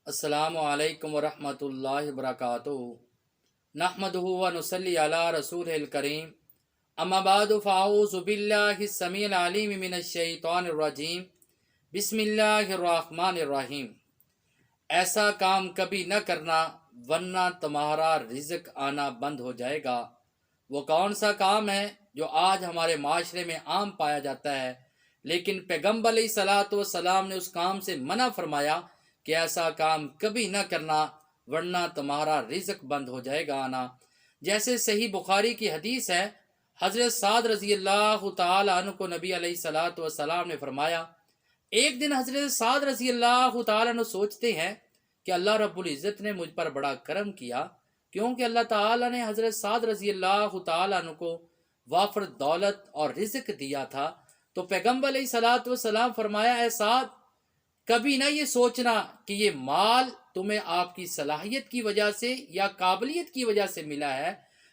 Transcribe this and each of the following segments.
अस्सलामु अलैकुम वरहमतुल्लाहि वबरकातुहू नहमदुहु व नुसल्ली अला रसूलिल करीम अम्मा बादु फ़अऊज़ु बिल्लाहि समील अलीम मिनश शैतानिर रजीम बिस्मिल्लाहिर रहमानिर रहीम। ऐसा काम कभी न करना वरना तुम्हारा रिज़्क आना बंद हो जाएगा। वो कौन सा काम है जो आज हमारे माशरे में आम पाया जाता है, लेकिन पैगम्बर अलैहिस्सलातु वस्सलाम ने उस काम से मना फरमाया कि ऐसा काम कभी न करना वरना तुम्हारा रिज़्क बंद हो जाएगा आना। जैसे सही बुखारी की हदीस है, हज़रत साद रज़ी अल्लाह तआला अन्हु को नबी अलैहिस्सलातु वस्सलाम ने फरमाया, एक दिन हज़रत साद रज़ी अल्लाह तआला अन्हु सोचते हैं कि अल्लाह रब्बुल इज़्ज़त ने मुझ पर बड़ा करम किया, क्योंकि अल्लाह ताला ने हज़रत साद रज़ी अल्लाह तआला अन्हु को वाफर दौलत और रिज़्क दिया था। तो पैगम्बर अलैहिस्सलातु वस्सलाम फरमाया, ऐ साद, कभी ना ये सोचना कि ये माल तुम्हें आपकी सलाहियत की वजह से या काबिलियत की वजह से मिला है,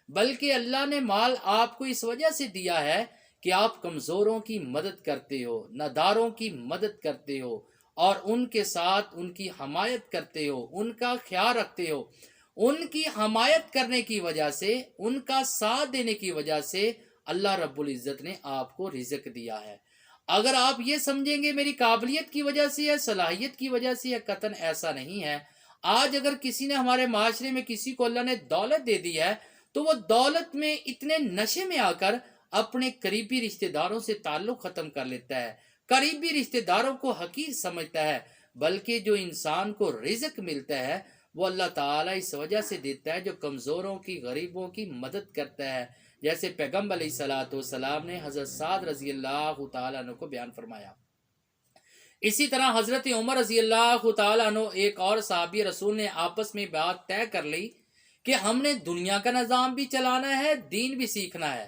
बल्कि अल्लाह ने माल आपको इस वजह से दिया है कि आप कमज़ोरों की मदद करते हो, नादारों की मदद करते हो और उनके साथ उनकी हमायत करते हो, उनका ख्याल रखते हो। उनकी हमायत करने की वजह से, उनका साथ देने की वजह से अल्लाह रब्बुल इज़्ज़त ने आपको रिज़्क दिया है। अगर आप ये समझेंगे मेरी काबिलियत की वजह से या सलाहियत की वजह से, या कतन ऐसा नहीं है। आज अगर किसी ने हमारे माशरे में किसी को अल्लाह ने दौलत दे दी है, तो वो दौलत में इतने नशे में आकर अपने करीबी रिश्तेदारों से ताल्लुक़ ख़त्म कर लेता है, करीबी रिश्तेदारों को हकीर समझता है। बल्कि जो इंसान को रिज़्क मिलता है वो अल्लाह ताला इस वजह से देता है जो कमज़ोरों की, गरीबों की मदद करता है। जैसे पैगम्बर अलैहिस्सलातु वस्सलाम ने हज़रत साद रज़ी अल्लाह तआला अन्हु को बयान फरमाया। इसी तरह हज़रत उमर रज़ी अल्लाह तआला अन्हु एक और सहाबी रसूल ने आपस में बात तय कर ली कि हमने दुनिया का निज़ाम भी चलाना है, दीन भी सीखना है।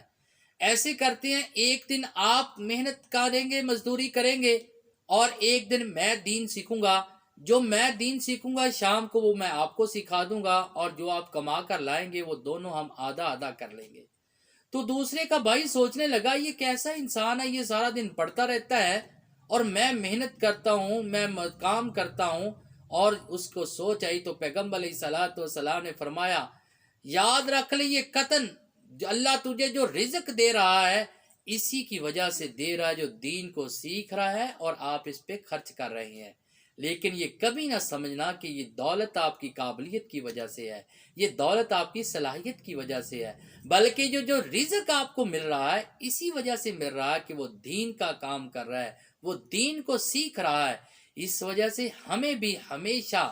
ऐसे करते हैं, एक दिन आप मेहनत करेंगे, मजदूरी करेंगे, और एक दिन मैं दीन सीखूंगा। जो मैं दीन सीखूंगा शाम को वो मैं आपको सिखा दूंगा, और जो आप कमा कर लाएंगे वो दोनों हम आधा आधा कर लेंगे। तो दूसरे का भाई सोचने लगा, ये कैसा इंसान है, ये सारा दिन पढ़ता रहता है और मैं मेहनत करता हूँ, मैं काम करता हूँ। और उसको सोच आई तो पैगम्बर अलैहिस्सलातु वस्सलाम ने फरमाया, याद रख ले, ये कतन अल्लाह तुझे जो रिज़्क दे रहा है इसी की वजह से दे रहा है, जो दीन को सीख रहा है और आप इस पे खर्च कर रहे हैं। लेकिन ये कभी ना समझना कि ये दौलत आपकी काबिलियत की वजह से है, ये दौलत आपकी सलाहियत की वजह से है, बल्कि जो जो रिज़्क आपको मिल रहा है इसी वजह से मिल रहा है कि वो दीन का काम कर रहा है, वो दीन को सीख रहा है। इस वजह से हमें भी हमेशा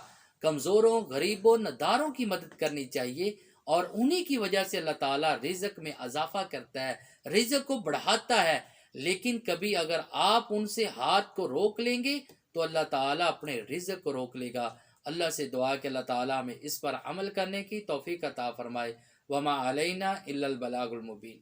कमज़ोरों, गरीबों, नदारों की मदद करनी चाहिए, और उन्हीं की वजह से अल्लाह ताला रिज़्क में इजाफा करता है, रिज़्क को बढ़ाता है। लेकिन कभी अगर आप उनसे हाथ को रोक लेंगे तो अल्लाह ताला अपने रिज़्क को रोक लेगा। अल्लाह से दुआ कि अल्लाह ताला हमें इस पर अमल करने की तौफीक अता फरमाए। वमा अलैना इल्लल बलागुल मुबीन।